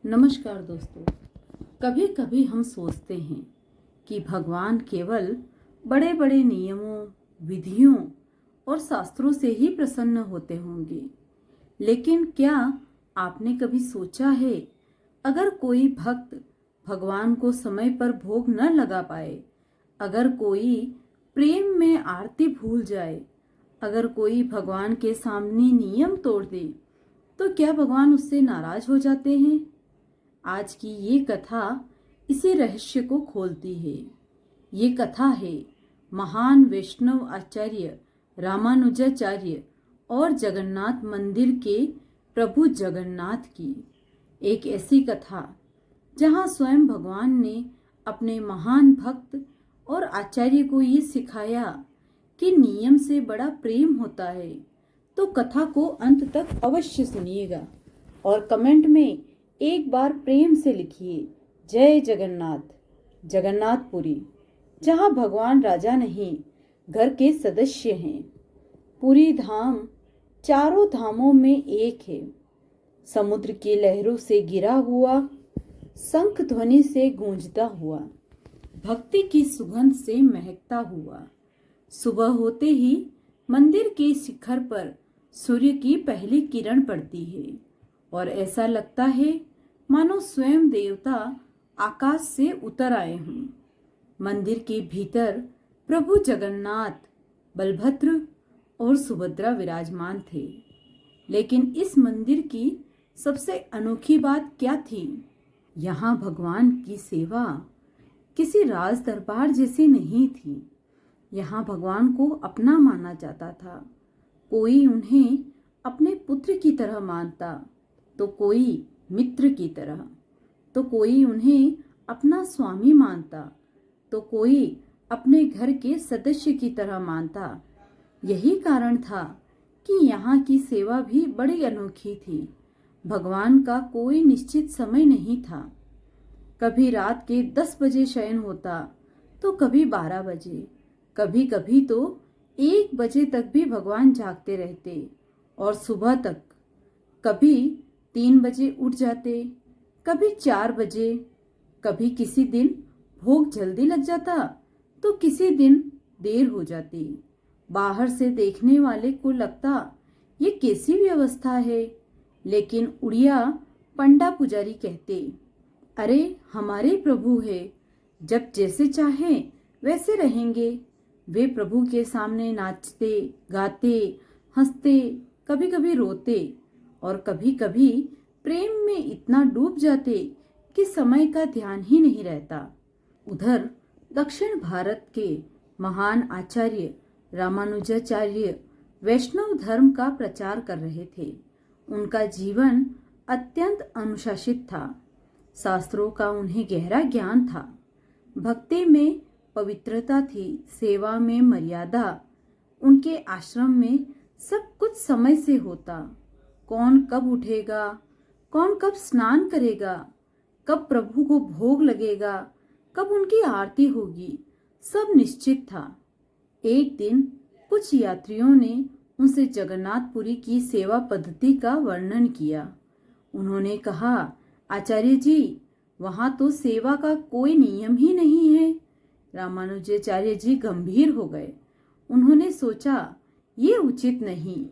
नमस्कार दोस्तों। कभी कभी हम सोचते हैं कि भगवान केवल बड़े बड़े नियमों, विधियों और शास्त्रों से ही प्रसन्न होते होंगे। लेकिन क्या आपने कभी सोचा है, अगर कोई भक्त भगवान को समय पर भोग न लगा पाए, अगर कोई प्रेम में आरती भूल जाए, अगर कोई भगवान के सामने नियम तोड़ दे, तो क्या भगवान उससे नाराज हो जाते हैं? आज की ये कथा इसी रहस्य को खोलती है। ये कथा है महान वैष्णव आचार्य रामानुजाचार्य और जगन्नाथ मंदिर के प्रभु जगन्नाथ की। एक ऐसी कथा जहां स्वयं भगवान ने अपने महान भक्त और आचार्य को ये सिखाया कि नियम से बड़ा प्रेम होता है। तो कथा को अंत तक अवश्य सुनिएगा और कमेंट में एक बार प्रेम से लिखिए, जय जगन्नाथ। जगन्नाथपुरी, जहाँ भगवान राजा नहीं, घर के सदस्य हैं। पुरी धाम चारों धामों में एक है। समुद्र की लहरों से गिरा हुआ, शंख ध्वनि से गूंजता हुआ, भक्ति की सुगंध से महकता हुआ। सुबह होते ही मंदिर के शिखर पर सूर्य की पहली किरण पड़ती है और ऐसा लगता है मानो स्वयं देवता आकाश से उतर आए हों। मंदिर के भीतर प्रभु जगन्नाथ, बलभद्र और सुभद्रा विराजमान थे। लेकिन इस मंदिर की सबसे अनोखी बात क्या थी? यहाँ भगवान की सेवा किसी राज दरबार जैसी नहीं थी। यहाँ भगवान को अपना माना जाता था। कोई उन्हें अपने पुत्र की तरह मानता, तो कोई मित्र की तरह, तो कोई उन्हें अपना स्वामी मानता, तो कोई अपने घर के सदस्य की तरह मानता। यही कारण था कि यहाँ की सेवा भी बड़ी अनोखी थी। भगवान का कोई निश्चित समय नहीं था। कभी रात के 10 बजे शयन होता, तो कभी 12 बजे, कभी कभी तो 1 बजे तक भी भगवान जागते रहते और सुबह तक। कभी 3 बजे उठ जाते, कभी 4 बजे। कभी किसी दिन भोग जल्दी लग जाता, तो किसी दिन देर हो जाती। बाहर से देखने वाले को लगता ये कैसी व्यवस्था है, लेकिन उड़िया पंडा पुजारी कहते, अरे हमारे प्रभु है, जब जैसे चाहे वैसे रहेंगे। वे प्रभु के सामने नाचते, गाते, हंसते, कभी कभी रोते और कभी कभी प्रेम में इतना डूब जाते कि समय का ध्यान ही नहीं रहता। उधर दक्षिण भारत के महान आचार्य रामानुजाचार्य वैष्णव धर्म का प्रचार कर रहे थे। उनका जीवन अत्यंत अनुशासित था। शास्त्रों का उन्हें गहरा ज्ञान था। भक्ति में पवित्रता थी, सेवा में मर्यादा। उनके आश्रम में सब कुछ समय से होता। कौन कब उठेगा, कौन कब स्नान करेगा, कब प्रभु को भोग लगेगा, कब उनकी आरती होगी, सब निश्चित था। एक दिन कुछ यात्रियों ने उनसे जगन्नाथपुरी की सेवा पद्धति का वर्णन किया। उन्होंने कहा, आचार्य जी, वहां तो सेवा का कोई नियम ही नहीं है। रामानुजाचार्य जी गंभीर हो गए। उन्होंने सोचा, ये उचित नहीं।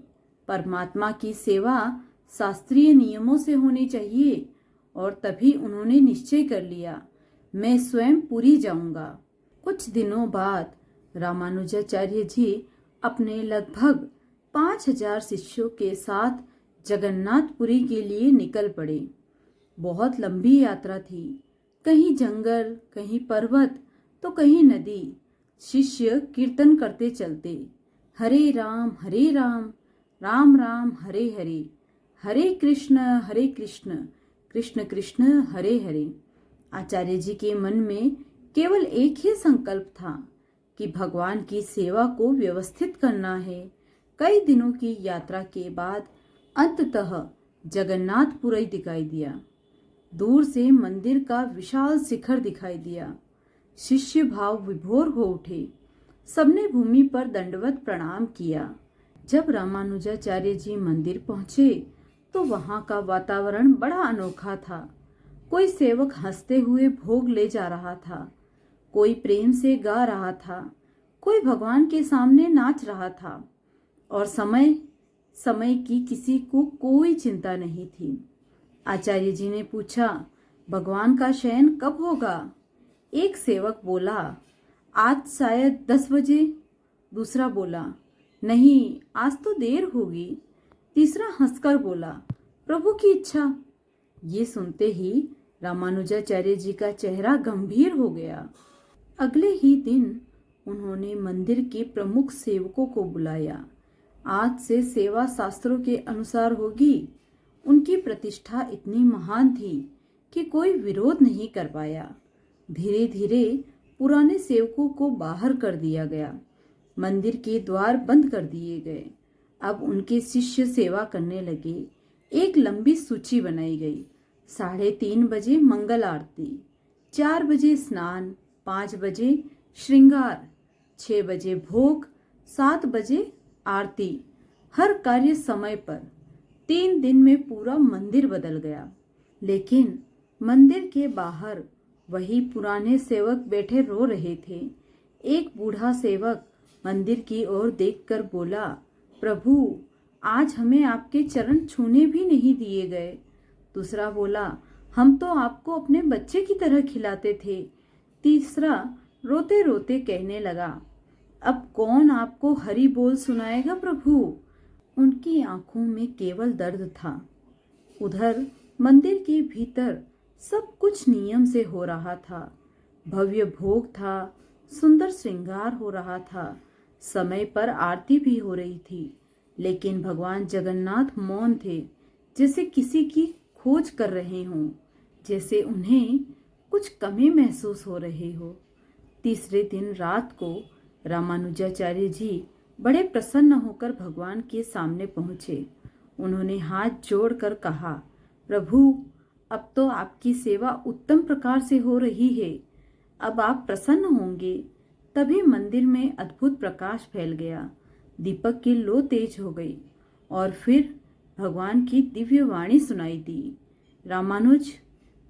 परमात्मा की सेवा शास्त्रीय नियमों से होनी चाहिए। और तभी उन्होंने निश्चय कर लिया, मैं स्वयं पुरी जाऊंगा। कुछ दिनों बाद रामानुजाचार्य जी अपने लगभग 5000 शिष्यों के साथ जगन्नाथपुरी के लिए निकल पड़े। बहुत लंबी यात्रा थी। कहीं जंगल, कहीं पर्वत, तो कहीं नदी। शिष्य कीर्तन करते चलते, हरे राम राम राम हरे हरे, हरे कृष्ण कृष्ण कृष्ण हरे हरे। आचार्य जी के मन में केवल एक ही संकल्प था कि भगवान की सेवा को व्यवस्थित करना है। कई दिनों की यात्रा के बाद अंततः जगन्नाथपुरी दिखाई दिया। दूर से मंदिर का विशाल शिखर दिखाई दिया। शिष्य भाव विभोर हो उठे। सबने भूमि पर दंडवत प्रणाम किया। जब रामानुजाचार्य जी मंदिर पहुंचे तो वहां का वातावरण बड़ा अनोखा था। कोई सेवक हंसते हुए भोग ले जा रहा था, कोई प्रेम से गा रहा था, कोई भगवान के सामने नाच रहा था, और समय समय की किसी को कोई चिंता नहीं थी। आचार्य जी ने पूछा, भगवान का शयन कब होगा? एक सेवक बोला, आज शायद 10 बजे। दूसरा बोला, नहीं, आज तो देर होगी। तीसरा हंसकर बोला, प्रभु की इच्छा। ये सुनते ही रामानुजाचार्य जी का चेहरा गंभीर हो गया। अगले ही दिन उन्होंने मंदिर के प्रमुख सेवकों को बुलाया। आज से सेवा शास्त्रों के अनुसार होगी। उनकी प्रतिष्ठा इतनी महान थी कि कोई विरोध नहीं कर पाया। धीरे धीरे पुराने सेवकों को बाहर कर दिया गया। मंदिर के द्वार बंद कर दिए गए। अब उनके शिष्य सेवा करने लगे। एक लंबी सूची बनाई गई। 3:30 बजे मंगल आरती, 4 बजे स्नान, 5 बजे श्रृंगार, 6 बजे भोग, 7 बजे आरती। हर कार्य समय पर। 3 दिन में पूरा मंदिर बदल गया। लेकिन मंदिर के बाहर वही पुराने सेवक बैठे रो रहे थे। एक बूढ़ा सेवक मंदिर की ओर देखकर बोला, प्रभु, आज हमें आपके चरण छूने भी नहीं दिए गए। दूसरा बोला, हम तो आपको अपने बच्चे की तरह खिलाते थे। तीसरा रोते रोते कहने लगा, अब कौन आपको हरि बोल सुनाएगा प्रभु? उनकी आंखों में केवल दर्द था। उधर मंदिर के भीतर सब कुछ नियम से हो रहा था। भव्य भोग था, सुंदर श्रृंगार हो रहा था, समय पर आरती भी हो रही थी। लेकिन भगवान जगन्नाथ मौन थे, जैसे किसी की खोज कर रहे हों, जैसे उन्हें कुछ कमी महसूस हो रही हो। तीसरे दिन रात को रामानुजाचार्य जी बड़े प्रसन्न होकर भगवान के सामने पहुंचे। उन्होंने हाथ जोड़कर कहा, प्रभु, अब तो आपकी सेवा उत्तम प्रकार से हो रही है। अब आप प्रसन्न होंगे। तभी मंदिर में अद्भुत प्रकाश फैल गया। दीपक की लो तेज हो गई और फिर भगवान की दिव्य वाणी सुनाई दी, रामानुज,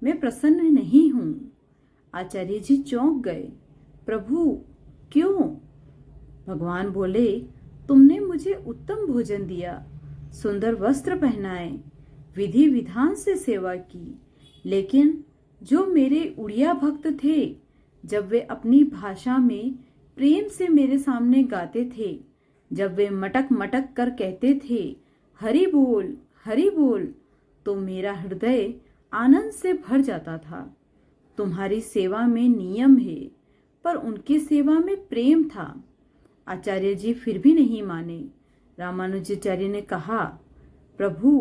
मैं प्रसन्न नहीं हूँ। आचार्य जी चौंक गए। प्रभु, क्यों? भगवान बोले, तुमने मुझे उत्तम भोजन दिया, सुंदर वस्त्र पहनाए, विधि विधान से सेवा की, लेकिन जो मेरे उड़िया भक्त थे, जब वे अपनी भाषा में प्रेम से मेरे सामने गाते थे, जब वे मटक मटक कर कहते थे, हरि बोल, तो मेरा हृदय आनंद से भर जाता था। तुम्हारी सेवा में नियम है, पर उनकी सेवा में प्रेम था। आचार्य जी फिर भी नहीं माने। रामानुजाचार्य ने कहा, प्रभु,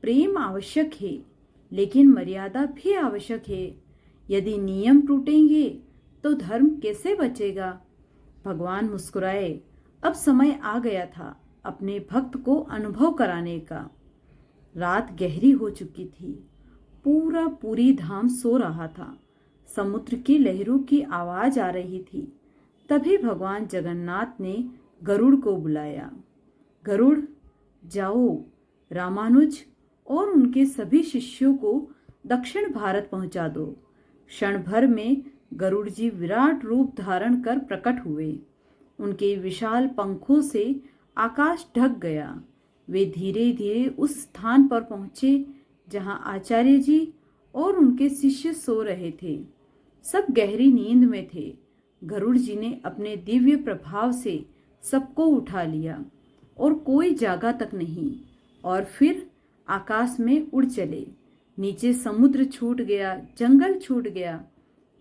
प्रेम आवश्यक है, लेकिन मर्यादा भी आवश्यक है। यदि नियम टूटेंगे तो धर्म कैसे बचेगा? भगवान मुस्कुराए। अब समय आ गया था अपने भक्त को अनुभव कराने का। रात गहरी हो चुकी थी। पूरी धाम सो रहा था। समुद्र की लहरों की आवाज आ रही थी। तभी भगवान जगन्नाथ ने गरुड़ को बुलाया। गरुड़, जाओ, रामानुज और उनके सभी शिष्यों को दक्षिण भारत पहुंचा दो। क्षण भर में गरुड़ जी विराट रूप धारण कर प्रकट हुए। उनके विशाल पंखों से आकाश ढक गया। वे धीरे धीरे उस स्थान पर पहुंचे जहां आचार्य जी और उनके शिष्य सो रहे थे। सब गहरी नींद में थे। गरुड़ जी ने अपने दिव्य प्रभाव से सबको उठा लिया और कोई जागा तक नहीं, और फिर आकाश में उड़ चले। नीचे समुद्र छूट गया, जंगल छूट गया,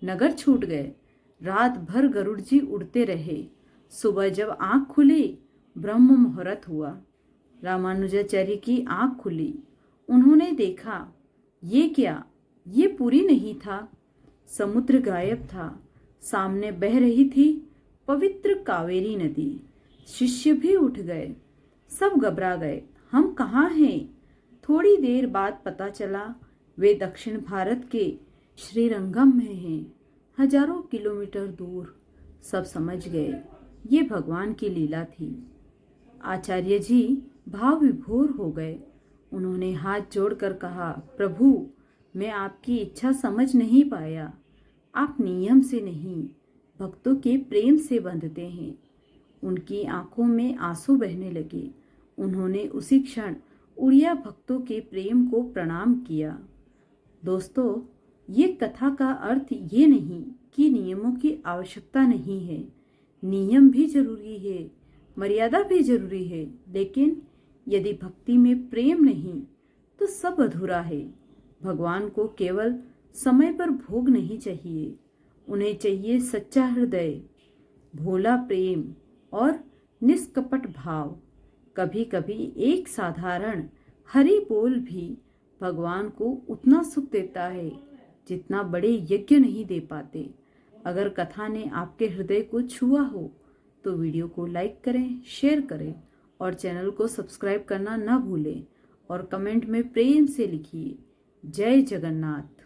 नगर छूट गए। रात भर गरुड़ जी उड़ते रहे। सुबह जब आंख खुली, ब्रह्म मुहूर्त हुआ। रामानुजाचार्य की आंख खुली। उन्होंने देखा, ये क्या? ये पूरी नहीं था। समुद्र गायब था। सामने बह रही थी पवित्र कावेरी नदी। शिष्य भी उठ गए। सब घबरा गए। हम कहाँ हैं? थोड़ी देर बाद पता चला वे दक्षिण भारत के श्रीरंगम में हैं, हजारों किलोमीटर दूर। सब समझ गए ये भगवान की लीला थी। आचार्य जी भाव विभोर हो गए। उन्होंने हाथ जोड़कर कहा, प्रभु, मैं आपकी इच्छा समझ नहीं पाया। आप नियम से नहीं, भक्तों के प्रेम से बंधते हैं। उनकी आंखों में आंसू बहने लगे। उन्होंने उसी क्षण उड़िया भक्तों के प्रेम को प्रणाम किया। दोस्तों, ये कथा का अर्थ ये नहीं कि नियमों की आवश्यकता नहीं है। नियम भी जरूरी है, मर्यादा भी जरूरी है, लेकिन यदि भक्ति में प्रेम नहीं तो सब अधूरा है। भगवान को केवल समय पर भोग नहीं चाहिए, उन्हें चाहिए सच्चा हृदय, भोला प्रेम और निष्कपट भाव। कभी कभी एक साधारण हरि बोल भी भगवान को उतना सुख देता है जितना बड़े यज्ञ नहीं दे पाते। अगर कथा ने आपके हृदय को छुआ हो तो वीडियो को लाइक करें, शेयर करें और चैनल को सब्सक्राइब करना न भूलें और कमेंट में प्रेम से लिखिए, जय जगन्नाथ।